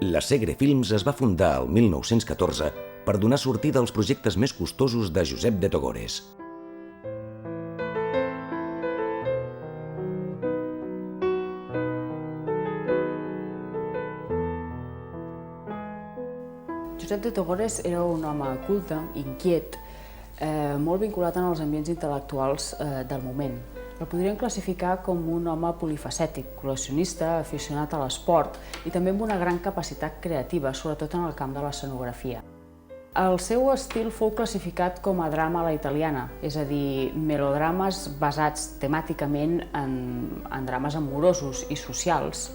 La Segre Films es va fundar el 1914 per donar sortida als projectes més costosos de Josep de Togores. Josep de Togores era un home culte, inquiet, molt vinculat en els ambients intel·lectuals del moment. El podríem classificar com un home polifacètic, col·leccionista, aficionat a l'esport i també amb una gran capacitat creativa, sobretot en el camp de l'escenografia. El seu estil fou classificat com a drama a la italiana, és a dir, melodrames basats temàticament en drames amorosos i socials,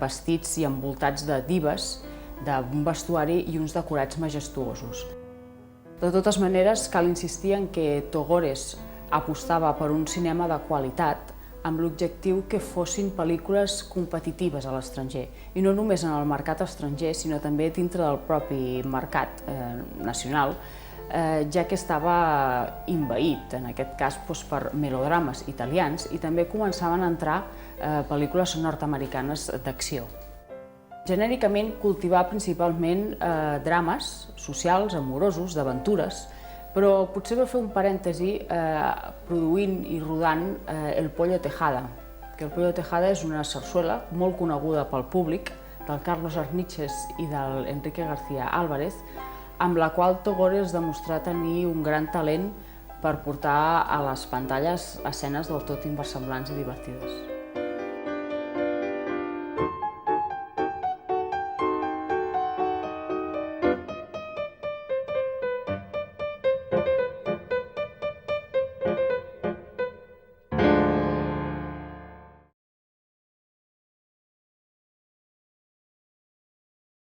vestits i envoltats de dives, d'un vestuari i uns decorats majestuosos. De totes maneres, cal insistir en que Togores apostava per un cinema de qualitat amb l'objectiu que fossin pel·lícules competitives a l'estranger, i no només en el mercat estranger, sinó també dintre del propi mercat nacional, ja que estava envaït, en aquest cas per melodrames italians, i també començaven a entrar pel·lícules nord-americanes d'acció. Genèricament cultivà principalment drames socials, amorosos, d'aventures, però potser va fer un parèntesi produint i rodant El Pollo Tejada, que El Pollo Tejada és una sarsuela molt coneguda pel públic, del Carlos Arniches i del Enrique García Álvarez, amb la qual Togores demostrà tenir un gran talent per portar a les pantalles escenes del tot inversemblants i divertides.